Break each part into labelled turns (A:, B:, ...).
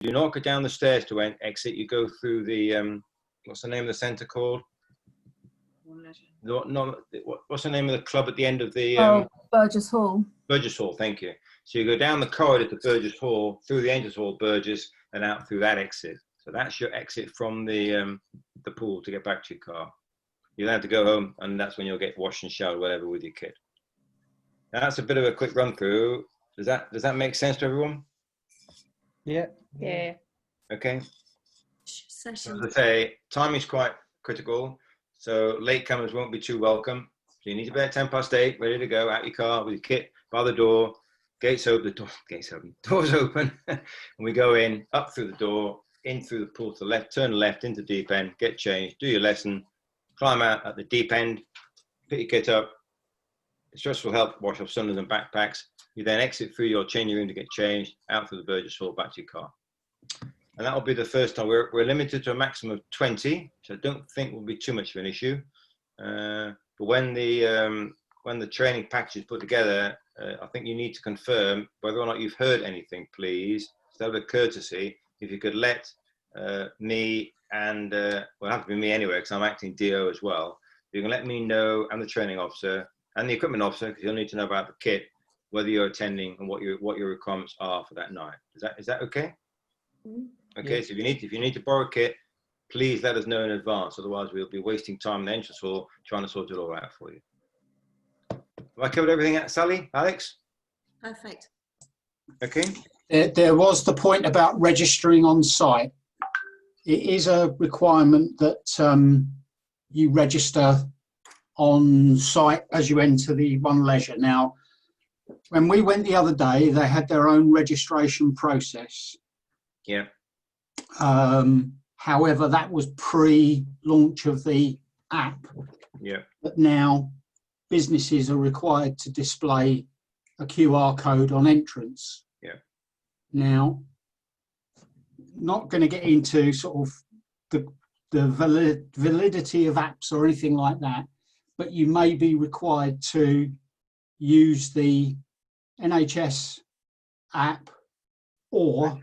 A: You not go down the stairs to exit. You go through the what's the name of the centre called? What's the name of the club at the end of the?
B: Burgess Hall.
A: Burgess Hall, thank you. So you go down the corridor to Burgess Hall, through the entrance hall, Burgess, and out through that exit. So that's your exit from the pool to get back to your car. You'll have to go home, and that's when you'll get washed and showered, whatever, with your kid. Now, that's a bit of a quick run through. Does that make sense to everyone?
C: Yeah.
B: Yeah.
A: Okay.
D: Session.
A: As I say, time is quite critical, so late comers won't be too welcome. So you need to be at 8:10, ready to go, out your car with your kit by the door, gates open, doors open, and we go in, up through the door, in through the pool to the left, turn left into deep end, get changed, do your lesson, climb out at the deep end, pick your kit up, instructors will help wash off sunders and backpacks. You then exit through your changing room to get changed, out through the Burgess Hall, back to your car. And that'll be the first time. We're limited to a maximum of 20, so I don't think will be too much of an issue. But when the training package is put together, I think you need to confirm whether or not you've heard anything, please. So out of courtesy, if you could let me and, well, it'll have to be me anyway, because I'm acting DO as well. You can let me know, and the training officer, and the equipment officer, because you'll need to know about the kit, whether you're attending and what your requirements are for that night. Is that okay?
D: Mm-hmm.
A: Okay, yeah. So if you need to borrow a kit, please let us know in advance. Otherwise, we'll be wasting time in the entrance hall trying to sort it all out for you. Have I covered everything out, Sally? Alex?
D: Perfect.
A: Okay.
E: There was the point about registering on site. It is a requirement that you register on site as you enter the One Leisure. Now, when we went the other day, they had their own registration process.
A: Yeah.
E: However, that was pre-launch of the app.
A: Yeah.
E: But now businesses are required to display a QR code on entrance.
A: Yeah.
E: Now, not going to get into sort of the validity of apps or anything like that, but you may be required to use the NHS app or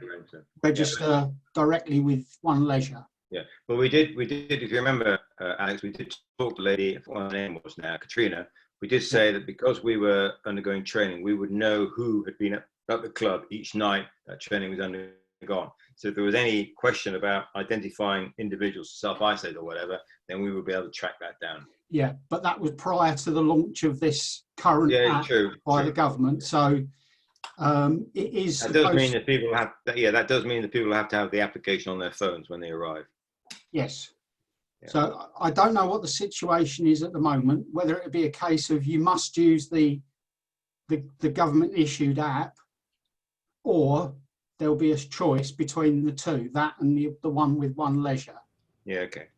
E: register directly with One Leisure.
A: Yeah, well, we did. If you remember, Alex, we did talk to the lady, what her name was now, Katrina. We did say that because we were undergoing training, we would know who had been at the club each night that training was undergone. So if there was any question about identifying individuals, self-isolate or whatever, then we would be able to track that down.
E: Yeah, but that was prior to the launch of this current app by the government. So it is.
A: That does mean that people have. Yeah, that does mean that people have to have the application on their phones when they arrive.
E: Yes.
A: Yeah.
E: So I don't know what the situation is at the moment. Whether it would be a case of you must use the government issued app, or there'll be a choice between the two, that and the one with One Leisure.
A: Yeah. Okay.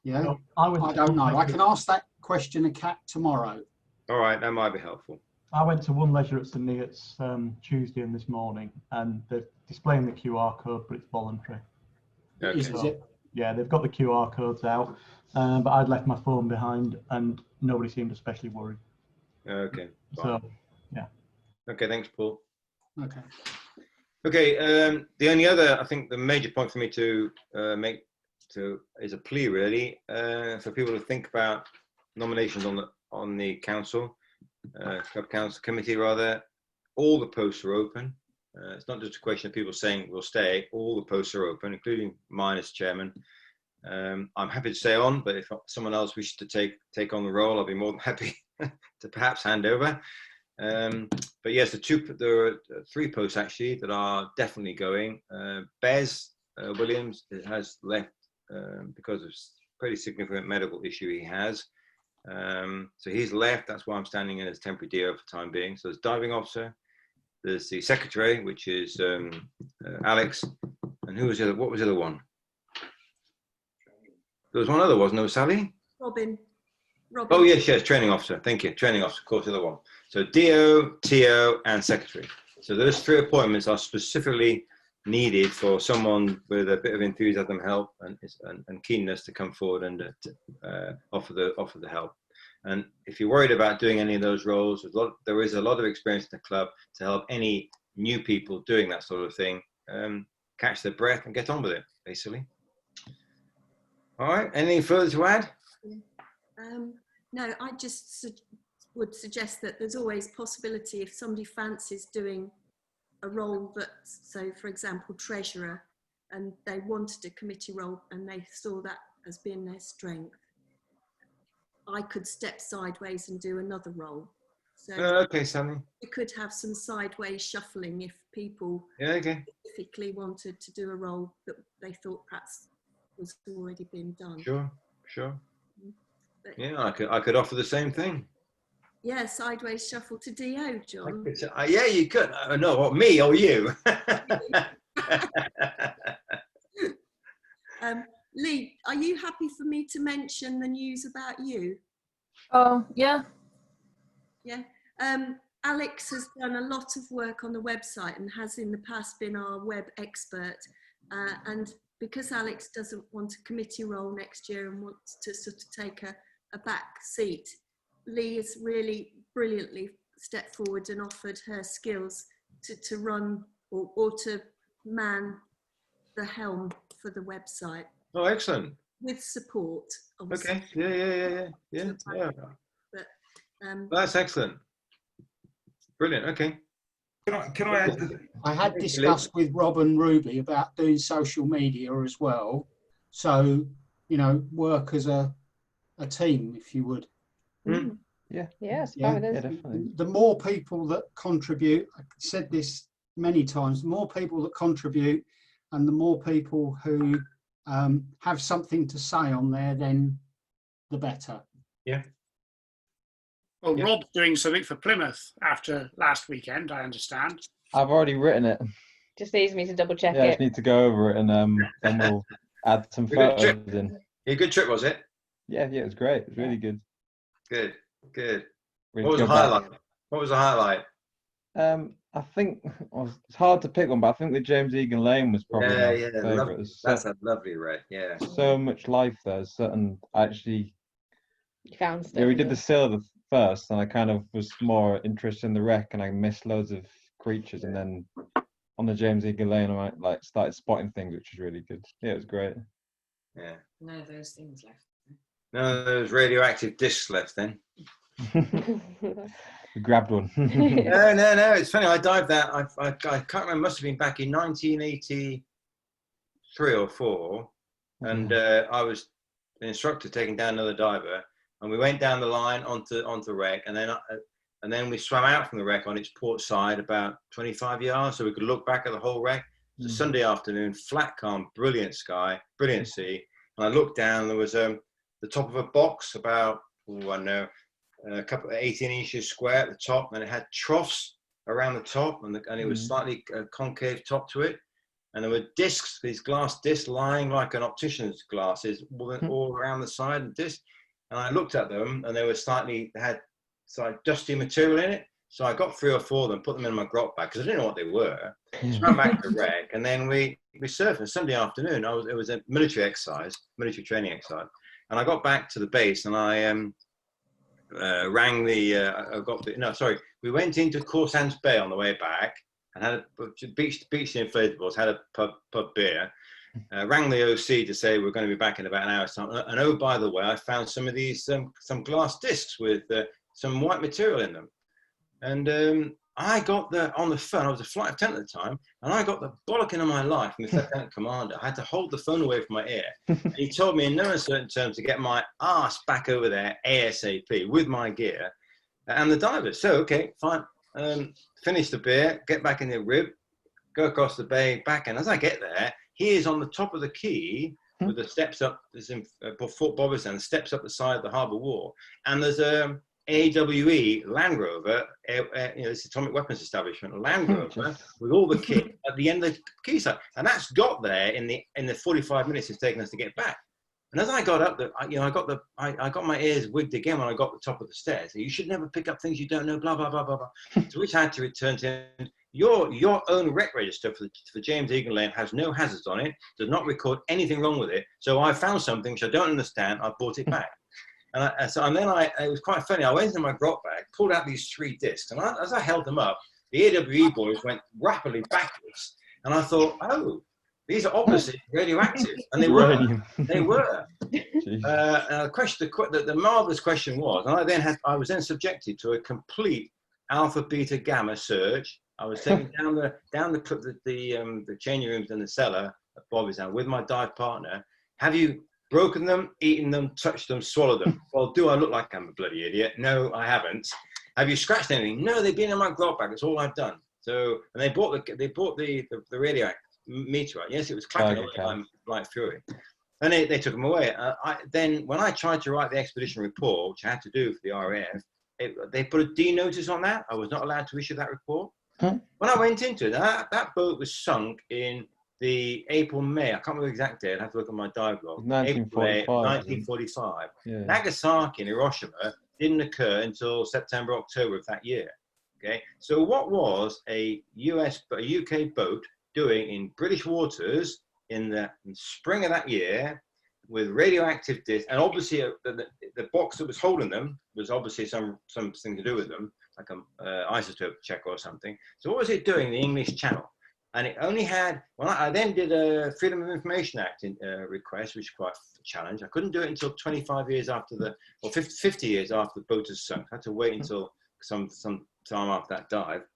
E: Yeah.
C: No,
E: I don't know. I can ask that question to Kat tomorrow.
A: All right, that might be helpful.
C: I went to One Leisure at St Neots Tuesday and this morning, and they're displaying the QR code, but it's voluntary.
A: Okay.
E: Is it?
C: Yeah, they've got the QR codes out, but I'd left my phone behind, and nobody seemed especially worried.
A: Okay.
C: So, yeah.
A: Okay, thanks, Paul.
E: Okay.
A: Okay, the only other, I think the major point for me to make is a plea really for people to think about nominations on the council, club council committee rather. All the posts are open. It's not just a question of people saying we'll stay. All the posts are open, including mine as chairman. I'm happy to stay on, but if someone else wishes to take on the role, I'll be more than happy to perhaps hand over. But yes, there are 3 posts actually that are definitely going. Bez Williams has left because of pretty significant medical issue he has. So he's left. That's why I'm standing in as temporary DO for the time being. So there's diving officer, there's the secretary, which is Alex, and who was the other? What was the other one? There was one other, wasn't there, Sally?
D: Robin.
A: Oh yes, training officer. Thank you, training officer. Of course, the other one. So DO, TO, and secretary. So those 3 appointments are specifically needed for someone with a bit of enthusiasm, help, and keenness to come forward and offer the help. And if you're worried about doing any of those roles, there is a lot of experience in the club to help any new people doing that sort of thing. catch their breath and get on with it, basically. All right, anything further to add?
D: No, I just would suggest that there's always possibility if somebody fancies doing a role that, so for example, treasurer, and they wanted a committee role and they saw that as being their strength, I could step sideways and do another role. So
A: Okay, Sally.
D: you could have some sideways shuffling if people
A: Yeah, okay.
D: specifically wanted to do a role that they thought perhaps was already been done.
A: Sure, sure.
D: But
A: Yeah, I could offer the same thing.
D: yeah, sideways shuffle to DO, John.
A: Yeah, you could. No, what, me or you?
D: Lee, are you happy for me to mention the news about you?
B: Oh, yeah.
D: Yeah. Alex has done a lot of work on the website and has in the past been our web expert. And because Alex doesn't want a committee role next year and wants to sort of take a back seat, Lee has really brilliantly stepped forward and offered her skills to run or to man the helm for the website.
A: Oh, excellent.
D: With support, obviously.
A: Okay. Yeah.
D: But
A: That's excellent. Brilliant. Okay. Can I add?
E: I had discussed with Rob and Ruby about doing social media as well. So, you know, work as a team, if you would.
A: Mm.
B: Yeah,
E: Yeah,
B: definitely.
E: The more people that contribute, I've said this many times, the more people that contribute and the more people who have something to say on there, then the better.
A: Yeah.
F: Well,
A: Yeah.
F: Rob's doing something for Plymouth after last weekend, I understand.
G: I've already written it.
B: Just needs me to double check
G: Yeah, I just
B: it.
G: need to go over it and then we'll add some
A: Good trip.
G: photos in.
A: Yeah, good trip, was it?
G: Yeah, it was great. It was really good.
A: Good.
G: Really
A: What was the
G: go back.
A: highlight? What was the highlight?
G: I think it's hard to pick one, but I think the James Egan Lane was probably my favourite.
A: Lovely.
G: There's
A: That's a lovely read. Yeah.
G: so much life there. And actually,
B: You found stuff.
G: yeah, we did the Silver first, and I kind of was more interested in the wreck, and I missed loads of creatures, and then on the James Egan Lane, I like started spotting things, which was really good. Yeah, it was great.
A: Yeah.
H: No, those things left.
A: No, those radioactive discs left then.
G: We grabbed one.
A: No. It's funny. I dived that. I can't remember. Must have been back in 1983 or 4, and I was an instructor taking down another diver, and we went down the line onto the wreck, and then we swam out from the wreck on its port side about 25 yards, so we could look back at the whole wreck. It was a Sunday afternoon, flat, calm, brilliant sky, brilliant sea, and I looked down. And there was the top of a box about a couple of 18 inches square at the top, and it had troughs around the top, and it was slightly concave top to it, and there were discs, these glass discs lying like an optician's glasses all around the side of the disc. And I looked at them, and they had slightly dusty material in it. So I got 3 or 4 of them, put them in my grot bag because I didn't know what they were. Swam back to the wreck, and then we surfed on Sunday afternoon. It was a military training exercise, and I got back to the base, and I rang we went into Corsands Bay on the way back and had a beach inflatables, had a pub beer, rang the OC to say we're going to be back in about an hour's time, and oh, by the way, I found some of these some glass discs with some white material in them, and I got on the phone. I was a flight attendant at the time, and I got the bollocking of my life from the lieutenant commander. I had to hold the phone away from my ear. And he told me in no uncertain terms to get my ass back over there ASAP with my gear and the divers. So, okay, fine. Finish the beer, get back in the rib, go across the bay, back. And as I get there, he is on the top of the quay with the steps up. There's in Fort Bobbers, steps up the side of the harbour wall. And there's AWE Land Rover, this atomic weapons establishment, a Land Rover with all the kit at the end of the quayside, and that's got there in the 45 minutes it's taken us to get back. And as I got up, I got my ears wigged again when I got to the top of the stairs. You should never pick up things you don't know, blah blah blah blah blah. To which I had to return to him. Your own wreck register for James Egan Lane has no hazards on it, does not record anything wrong with it. So I found something which I don't understand. I brought it back. And then it was quite funny. I went into my grot bag, pulled out these 3 discs, and as I held them up, the AWE boys went rapidly backwards. And I thought, oh, These are obviously radioactive, and they were.
G: Uranium.
A: They were.
G: Jeez.
A: The marvelous question was, and I was then subjected to a complete alpha, beta, gamma surge. I was taken down the changing rooms in the cellar at Bobby's house with my dive partner. Have you broken them, eaten them, touched them, swallowed them? Well, do I look like I'm a bloody idiot? No, I haven't. Have you scratched anything? No, they've been in my glove bag. That's all I've done. So, and they bought the radioactive meter out. Yes, it was clacking away like fury. And they took them away. Then when I tried to write the expedition report, which I had to do for the RAF, they put a D notice on that. I was not allowed to issue that report. When I went into it, that boat was sunk in the April, May. I can't remember the exact date. I have to look at my dive log.
G: 1945.
A: 1945.
G: Yeah.
A: Nagasaki and Hiroshima didn't occur until September, October of that year. Okay. So what was a UK boat doing in British waters in the spring of that year with radioactive discs? And obviously the box that was holding them was obviously something to do with them, like an isotope check or something. So what was it doing in the English Channel? And it only had, when I then did a Freedom of Information Act request, which was quite a challenge. I couldn't do it until 25 years after 50 years after the boat has sunk. I had to wait until some time after that dive.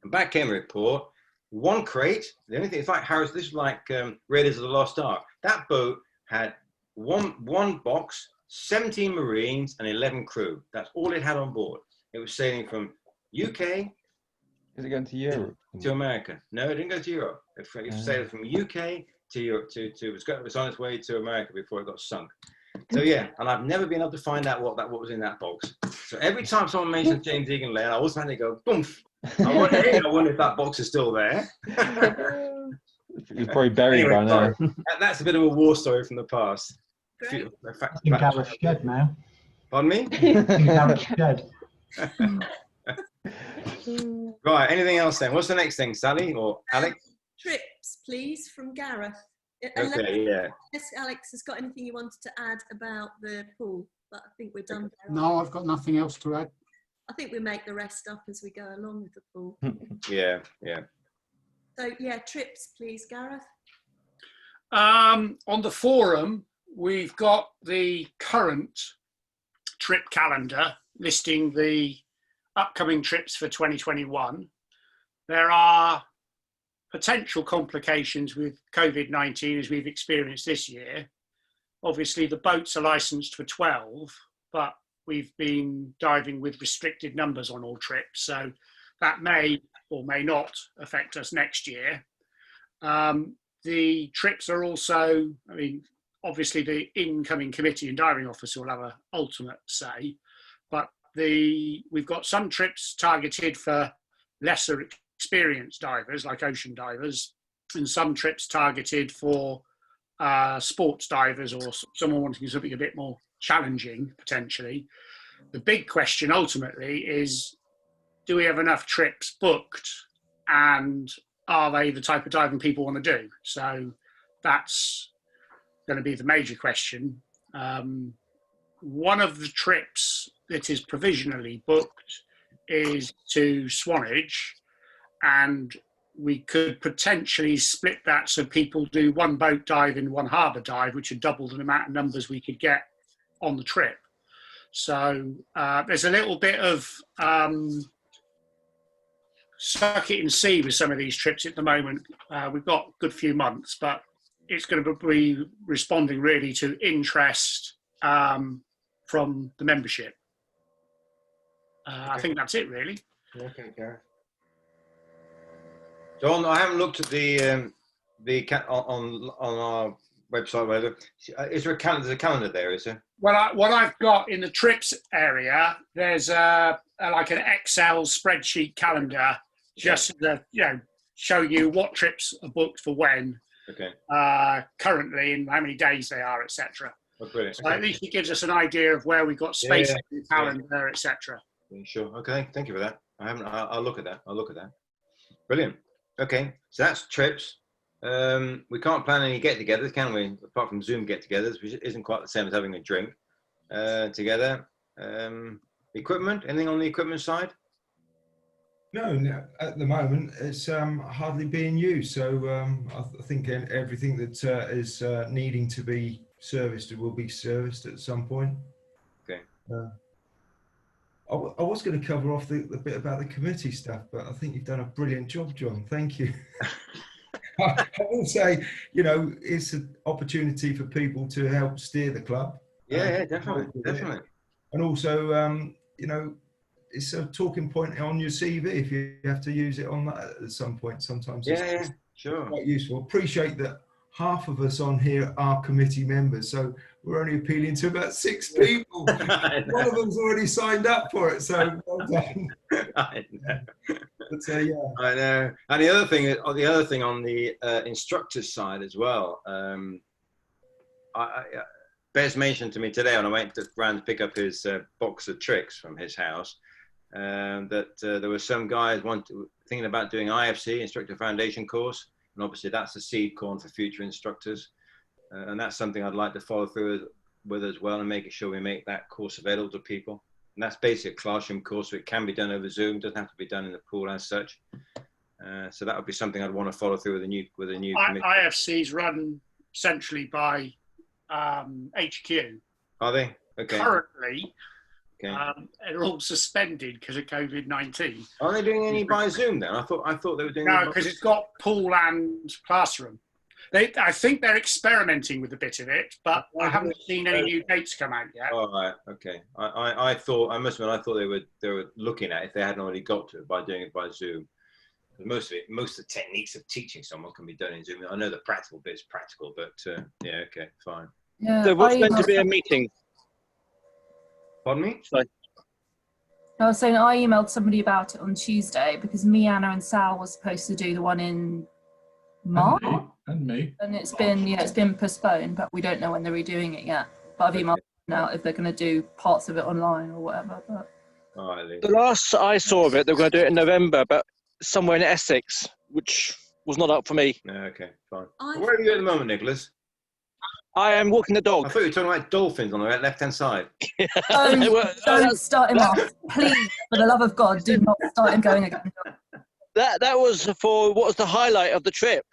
A: And back came a report, one crate, the only thing, it's like Harris, this is like Raiders of the Lost Ark. That boat had one box, 17 Marines and 11 crew. That's all it had on board. It was sailing from UK.
G: Is it going to Europe?
A: To America. No, it didn't go to Europe. It sailed from UK to Europe. It was on its way to America before it got sunk. So yeah, and I've never been able to find out what was in that box. So every time someone mentions James Egan Lane, I always find they go, boom. I wonder if that box is still there.
G: It's probably buried by now.
A: That's a bit of a war story from the past.
D: Great.
C: In Gareth's shed now.
A: Pardon me?
C: In Gareth's shed.
A: Right, anything else then? What's the next thing, Sally or Alex?
D: Trips, please, from Gareth.
A: Okay, yeah.
D: Unless Alex has got anything you wanted to add about the pool, but I think we're done there.
E: No, I've got nothing else to add.
D: I think we make the rest up as we go along with the pool.
A: Yeah.
D: So yeah, trips, please, Gareth.
F: On the forum, we've got the current trip calendar listing the upcoming trips for 2021. There are potential complications with COVID-19 as we've experienced this year. Obviously, the boats are licensed for 12, but we've been diving with restricted numbers on all trips, so that may or may not affect us next year. The trips are also, I mean, obviously the incoming committee and diving officer will have an ultimate say, but we've got some trips targeted for lesser experienced divers, like ocean divers, and some trips targeted for sports divers or someone wanting something a bit more challenging, potentially. The big question ultimately is, do we have enough trips booked, and are they the type of diving people want to do? So that's going to be the major question. One of the trips that is provisionally booked is to Swanage, and we could potentially split that so people do one boat dive and one harbour dive, which would double the amount of numbers we could get on the trip. So there's a little bit of suck it and see with some of these trips at the moment. We've got a good few months, but it's going to be responding really to interest from the membership. I think that's it, really.
A: Okay, Gareth. John, I haven't looked at the on our website. Whether is there a calendar? There's a calendar there, is there?
F: Well, what I've got in the trips area, there's like an Excel spreadsheet calendar, just to show you what trips are booked for when, currently, and how many days they are, etc.
A: Oh, brilliant.
F: So at least it gives us an idea of where we've got space in the calendar, etc.
A: Yeah, sure. Okay. Thank you for that. I'll look at that. Brilliant. Okay. So that's trips. We can't plan any get-togethers, can we? Apart from Zoom get-togethers, which isn't quite the same as having a drink together. Equipment. Anything on the equipment side?
H: No, no, at the moment it's hardly being used. So I think everything that is needing to be serviced will be serviced at some point.
A: Okay.
H: I was going to cover off the bit about the committee stuff, but I think you've done a brilliant job, John. Thank you. I will say, you know, it's an opportunity for people to help steer the club.
A: Yeah, definitely, definitely.
H: And also, you know, it's a talking point on your CV if you have to use it on that at some point. Sometimes it's
A: Sure.
H: quite useful. Appreciate that half of us on here are committee members, so we're only appealing to about 6 people. One of them's already signed up for it, so well done.
A: I know.
H: But, yeah.
A: I know. And the other thing on the instructors side as well. Bez mentioned to me today when I went round to pick up his box of tricks from his house that there were some guys thinking about doing IFC, Instructor Foundation course, and obviously that's the seed corn for future instructors, and that's something I'd like to follow through with as well, and making sure we make that course available to people. And that's basically a classroom course, so it can be done over Zoom, doesn't have to be done in the pool as such. So that would be something I'd want to follow through with a new committee.
F: IFC's run centrally by HQ.
A: Are they? Okay.
F: Currently,
A: Okay.
F: they're all suspended because of COVID-19.
A: Are they doing any by Zoom then? I thought they were doing.
F: No, because it's got pool and classroom. I think they're experimenting with a bit of it, but I haven't seen any new dates come out yet.
A: Oh, right. Okay. I thought, I must admit, I thought they were looking at it if they hadn't already got to it by doing it by Zoom. Most of the techniques of teaching someone can be done in Zoom. I know the practical bit's practical, but yeah, okay, fine.
B: Yeah,
I: There was meant to be a meeting.
A: Pardon me?
I: Sorry.
B: I was saying I emailed somebody about it on Tuesday because me, Anna, and Sal were supposed to do the one in March,
C: And me.
B: and it's been postponed, but we don't know when they're redoing it yet. But I've emailed them out if they're going to do parts of it online or whatever. But
A: Oh,
I: The last I saw of it, they were going to do it in November, but somewhere in Essex, which was not up for me.
A: no, okay, fine. Where are you at the moment, Nicholas?
I: I am walking the
A: I
I: dog.
A: thought you were talking about dolphins on the left-hand side.
B: don't start him off, please. For the love of God, do not start him going again.
I: That was for what was the highlight of the trip.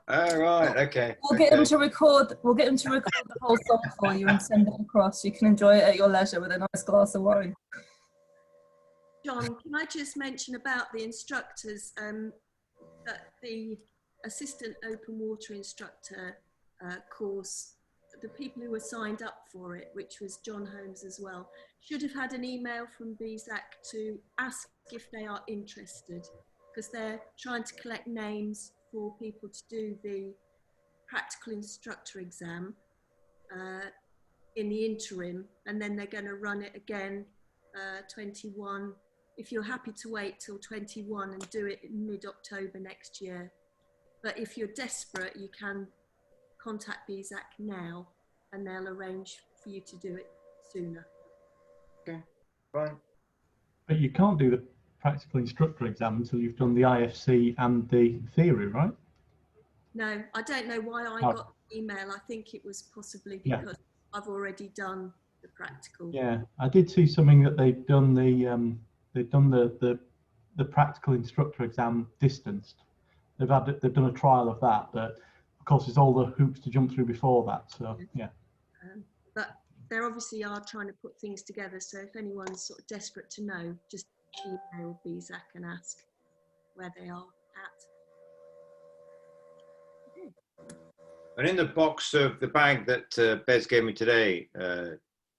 A: Oh, right, okay.
B: We'll get him to record. We'll get him to record the whole song for you and send it across. You can enjoy it at your leisure with a nice glass of wine.
D: John, can I just mention about the instructors that the assistant open water instructor course, the people who were signed up for it, which was John Holmes as well, should have had an email from SISAC to ask if they are interested, because they're trying to collect names for people to do the practical instructor exam in the interim, and then they're going to run it again 21. If you're happy to wait till 21 and do it in mid-October next year. But if you're desperate, you can contact SISAC now and they'll arrange for you to do it sooner.
A: Okay, fine.
C: But you can't do the practical instructor exam until you've done the IFC and the theory, right?
D: No, I don't know why I got the email. I think it was possibly because I've already done the practical.
C: Yeah, I did see something that they've done the practical instructor exam distanced. They've done a trial of that, but of course there's all the hoops to jump through before that. So yeah.
D: But they obviously are trying to put things together. So if anyone's sort of desperate to know, just email SISAC and ask where they are at.
A: And in the box of the bag that Bez gave me today,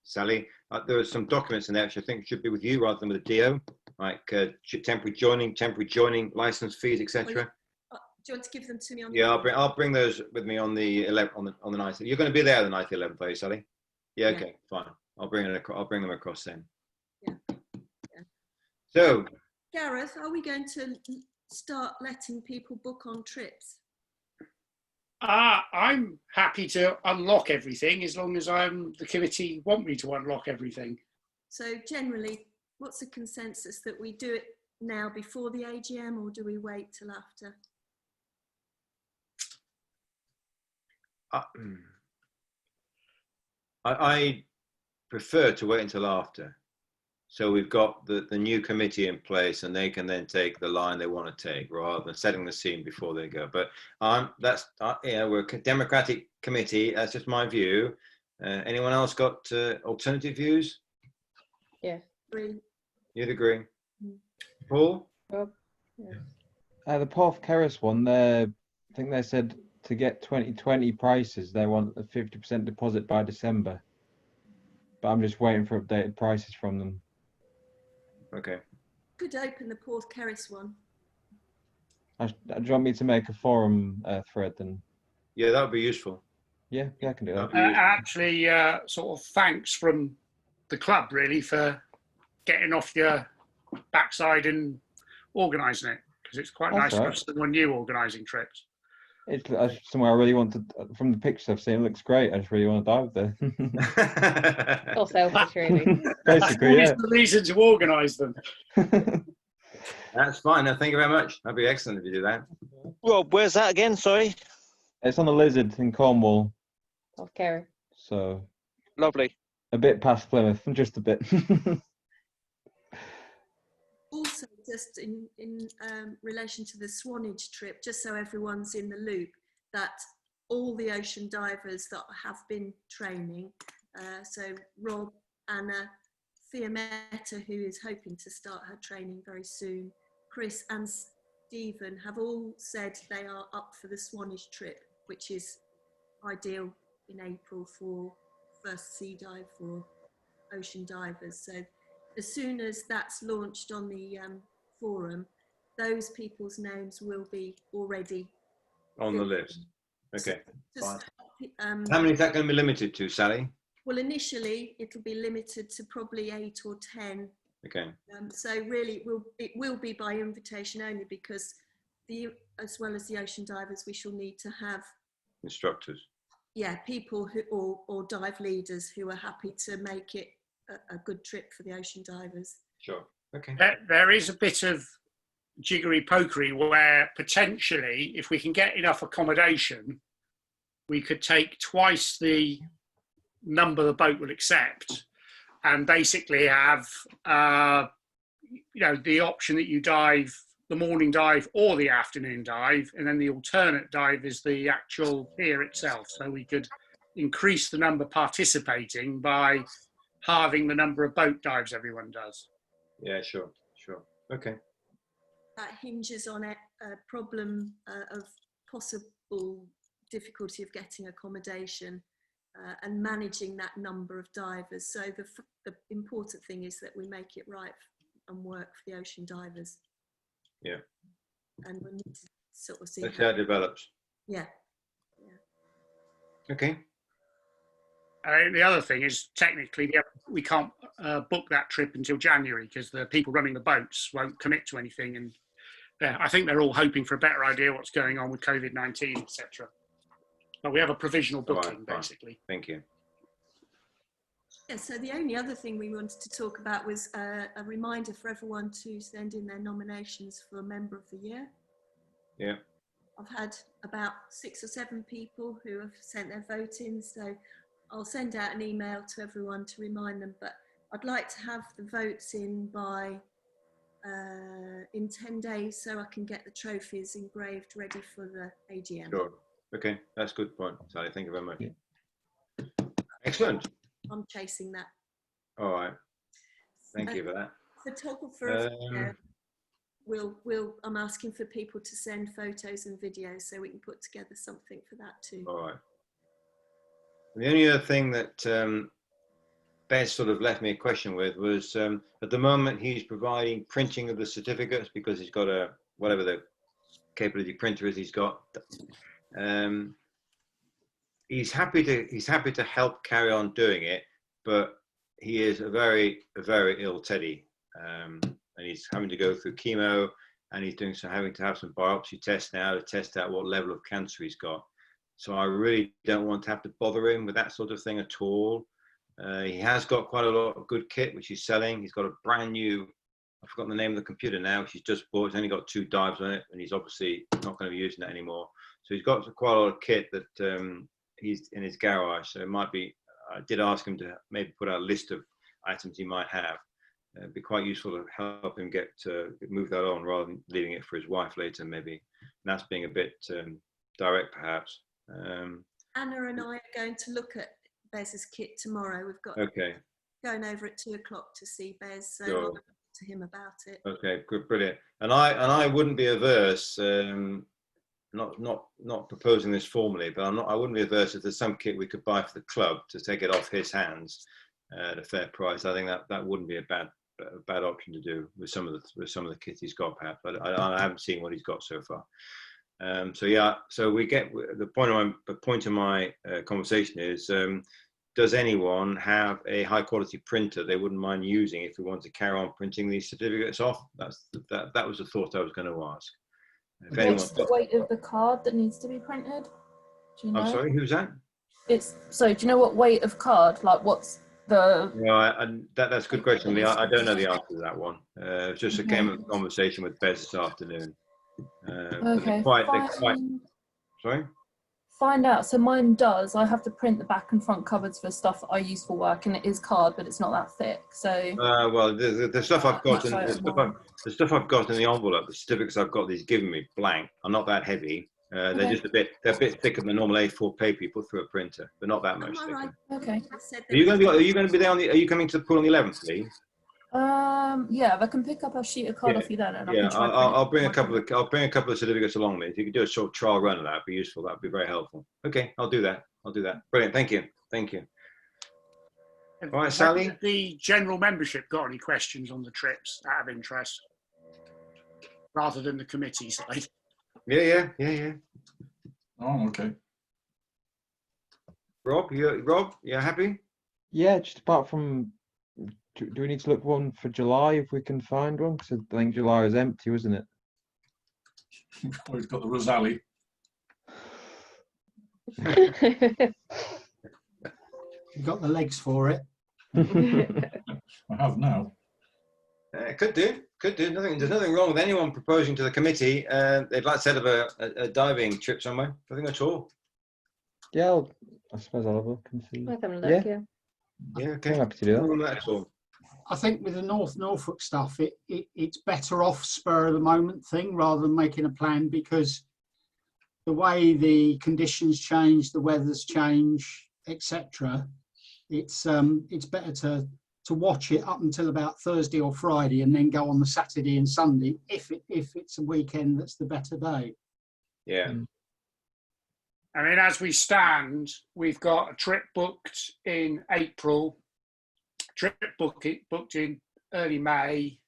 A: Sally, there are some documents in there which I think should be with you rather than with the DO, like temporary joining, license fees, etc.
D: Do you want to give them to me on?
A: Yeah, I'll bring those with me on the 11th, on the 9th. You're going to be there the 9th, 11th, are you, Sally? Yeah, okay, fine. I'll bring them across then.
D: Yeah.
A: So,
D: Gareth, are we going to start letting people book on trips?
F: I'm happy to unlock everything as long as the committee want me to unlock everything.
D: So generally, what's the consensus, that we do it now before the AGM, or do we wait till after?
A: I prefer to wait until after. So we've got the new committee in place, and they can then take the line they want to take rather than setting the scene before they go. But we're a democratic committee. That's just my view. Anyone else got alternative views?
J: Yeah.
D: Agree.
A: You'd agree.
D: Mm.
A: Paul?
J: Well, yeah.
G: The Porth Kerris one, I think they said to get 2020 prices, they want a 50% deposit by December. But I'm just waiting for updated prices from them.
A: Okay.
D: Could open the Porth Kerris one.
G: Do you want me to make a forum thread then?
A: Yeah, that would be useful.
G: Yeah, I can do that.
F: Actually, sort of thanks from the club really for getting off your backside and organising it, because it's quite
G: That's
F: nice to
G: right.
F: have someone new organising trips.
G: It's somewhere I really want to, from the pictures I've seen, it looks great. I just really want to dive there.
J: All selfish, really.
G: Basically,
F: Always
G: yeah.
F: the reason to organise them.
A: That's fine. No, thank you very much. That'd be excellent if you do that.
I: Rob, where's that again? Sorry.
G: It's on the Lizard in Cornwall,
J: Of Kerry.
G: so
I: Lovely.
G: a bit past Plymouth, just a bit.
D: Also, just in relation to the Swanage trip, just so everyone's in the loop, that all the ocean divers that have been training, so Rob, Anna, Fiametta, who is hoping to start her training very soon, Chris and Stephen have all said they are up for the Swanage trip, which is ideal in April for first sea dive for ocean divers. So as soon as that's launched on the forum, those people's names will be already
A: On the list. Okay.
D: Just,
A: How many is that going to be limited to, Sally?
D: well, initially it'll be limited to probably 8 or 10.
A: Okay.
D: So really it will be by invitation only, because as well as the ocean divers, we shall need to have
A: Instructors.
D: people who or dive leaders who are happy to make it a good trip for the ocean divers.
A: Sure. Okay.
F: There is a bit of jiggery pokery where potentially, if we can get enough accommodation, we could take twice the number the boat will accept, and basically have the option that you dive the morning dive or the afternoon dive, and then the alternate dive is the actual pier itself. So we could increase the number participating by halving the number of boat dives everyone does.
A: Yeah, sure. Okay.
D: That hinges on a problem of possible difficulty of getting accommodation and managing that number of divers. So the important thing is that we make it right and work for the ocean divers.
A: Yeah.
D: And we need to sort of see
A: Let's see how it develops.
D: Yeah.
A: Okay.
F: The other thing is, technically, we can't book that trip until January because the people running the boats won't commit to anything. And I think they're all hoping for a better idea what's going on with COVID-19, etc. But we have a provisional booking,
A: Fine.
F: basically.
A: Thank you.
D: Yeah, so the only other thing we wanted to talk about was a reminder for everyone to send in their nominations for Member of the Year.
A: Yeah.
D: I've had about 6 or 7 people who have sent their vote in, so I'll send out an email to everyone to remind them, but I'd like to have the votes in by in 10 days so I can get the trophies engraved ready for the AGM.
A: Sure. Okay, that's a good point, Sally. Thank you very much. Excellent.
D: I'm chasing that.
A: All right. Thank you for that.
D: Photographer, I'm asking for people to send photos and videos so we can put together something for that too.
A: All right. The only other thing that Bez sort of left me a question with was at the moment he's providing printing of the certificates because he's got whatever the capability printer is he's got. He's happy to help carry on doing it, but he is a very ill Teddy, and he's having to go through chemo, and he's having to have some biopsy tests now to test out what level of cancer he's got. So I really don't want to have to bother him with that sort of thing at all. He has got quite a lot of good kit which he's selling. He's got a brand new, I've forgotten the name of the computer now, which he's just bought. It's only got 2 dives on it, and he's obviously not going to be using that anymore. So he's got quite a lot of kit that he's in his garage. So it might be, I did ask him to maybe put out a list of items he might have. it'd be quite useful to help him move that on rather than leaving it for his wife later, maybe. And that's being a bit direct, perhaps.
D: Anna and I are going to look at Bez's kit tomorrow. We've got going over at 2 o'clock to see Bez, so I'll talk to him about it.
A: Okay, good, brilliant. And I wouldn't be averse, not proposing this formally, but I wouldn't be averse if there's some kit we could buy for the club to take it off his hands at a fair price. I think that wouldn't be a bad option to do with some of the kit he's got, perhaps. I haven't seen what he's got so far. So yeah, so we get the point of my conversation is, does anyone have a high quality printer they wouldn't mind using if we want to carry on printing these certificates off? That was the thought I was going to ask.
B: What's the weight of the card that needs to be printed? Do you know?
A: I'm sorry, who's that?
B: Do you know what weight of card? Like, what's the?
A: No, that's a good question. I don't know the answer to that one. It's just a came of conversation with Bez this afternoon.
B: Okay.
A: Sorry.
B: Find out. So mine does. I have to print the back and front covers for stuff that I use for work, and it is card, but it's not that thick. So.
A: Well, the stuff I've got, the stuff I've got in the envelope, the certificates I've got, these given me blank, are not that heavy. They're just they're a bit thicker than normal A4 paper you put through a printer, but not that much thicker.
B: Okay.
A: Are you going to be there are you coming to the pool on the 11th, Lee?
B: Yeah, if I can pick up a sheet of card off you then, and I can try
A: I'll bring a couple of certificates along with me. If you could do a short trial run of that, it'd be useful. That'd be very helpful. Okay, I'll do that. Brilliant. Thank you. All right, Sally.
F: Have the general membership got any questions on the trips out of interest, rather than the committee side?
A: Yeah.
K: Oh, okay.
A: Rob, you happy?
G: Yeah, just apart from, do we need to look one for July if we can find one? Because I think July is empty, wasn't it?
K: We've got the Rosali.
E: You've got the legs for it.
K: I have now.
A: Could do. There's nothing wrong with anyone proposing to the committee. They'd like to set up a diving trip somewhere. Nothing at all.
G: Yeah, I suppose I'll have a look and see.
J: I'll have a look, yeah.
A: Yeah, okay.
G: I'm happy to do that.
A: Nothing wrong with that at all.
E: I think with the North Norfolk stuff, it's better off spur of the moment thing rather than making a plan, because the way the conditions change, the weather's change, etc. It's better to watch it up until about Thursday or Friday, and then go on the Saturday and Sunday if it's a weekend that's the better day.
A: Yeah.
F: I mean, as we stand, we've got a trip booked in April, booked in early May.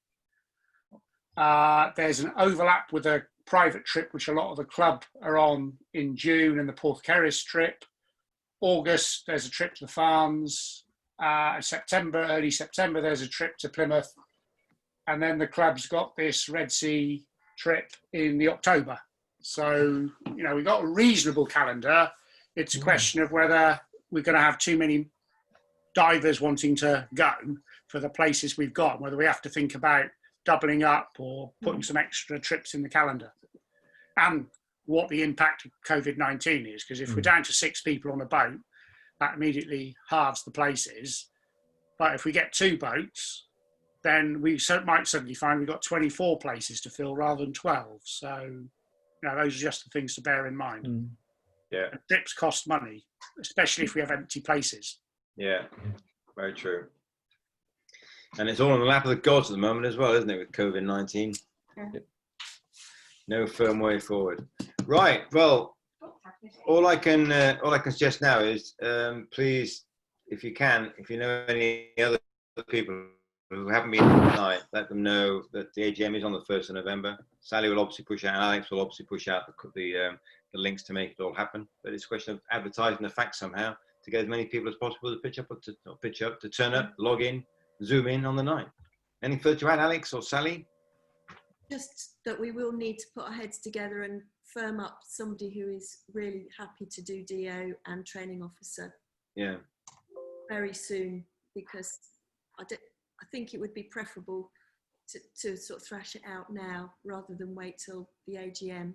F: There's an overlap with a private trip, which a lot of the club are on in June, and the Porthcaris trip. August, there's a trip to the farms. Early September, there's a trip to Plymouth. And then the club's got this Red Sea trip in the October. So, we've got a reasonable calendar. It's a question of whether we're going to have too many divers wanting to go for the places we've got, whether we have to think about doubling up or putting some extra trips in the calendar, and what the impact of COVID-19 is. Because if we're down to 6 people on a boat, that immediately halves the places. But if we get 2 boats, then we might suddenly find we've got 24 places to fill rather than 12. So, those are just the things to bear in mind.
A: Yeah.
F: And trips cost money, especially if we have empty places.
A: Yeah, very true. And it's all on the lap of the gods at the moment as well, isn't it, with COVID-19?
J: Yeah.
A: No firm way forward. Right. Well, all I can suggest now is, please, if you know any other people who haven't been tonight, let them know that the AGM is on the 1st of November. Sally will obviously push out, and Alex will obviously push out the links to make it all happen. But it's a question of advertising the fact somehow to get as many people as possible to turn up, log in, zoom in on the night. Anything further to add, Alex or Sally?
D: Just that we will need to put our heads together and firm up somebody who is really happy to do DO and training officer.
A: Yeah.
D: Very soon, because I think it would be preferable to sort of thrash it out now rather than wait till the AGM.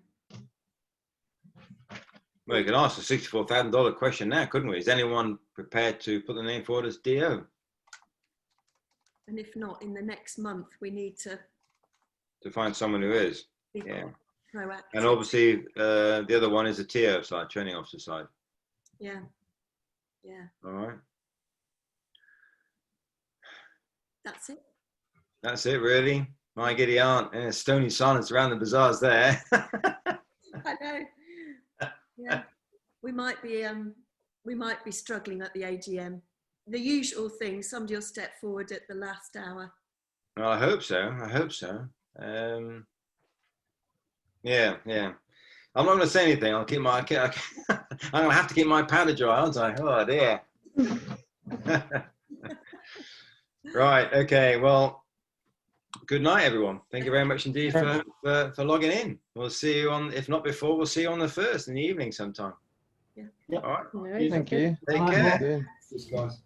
A: Well, you can ask the $64,000 question now, couldn't we? Is anyone prepared to put the name forward as DO?
D: And if not, in the next month, we need to
A: find someone who is.
D: be
A: Yeah.
D: proactive.
A: And obviously, the other one is the TO side, training officer side.
D: Yeah. Yeah.
A: All right.
D: That's it.
A: That's it, really. My giddy aunt. Yeah, stony silence around the bazaars there.
D: I know. Yeah. We might be struggling at the AGM. The usual thing, somebody will step forward at the last hour.
A: Well, I hope so. I hope so. Yeah, yeah. I'm not going to say anything. I'll keep my. I'm going to have to keep my powder dry, aren't I? Oh dear. Right. Okay. Well, good night, everyone. Thank you very much indeed for logging in. We'll see you on. If not before, we'll see you on the 1st in the evening sometime.
D: Yeah.
A: All right.
J: No,
G: Thank you.
A: Take care.
G: Yeah.
H: Cheers, guys.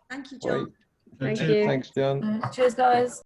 D: Thank you, John.
G: Great.
J: Thank you.
G: Thanks, John.
B: Cheers, guys.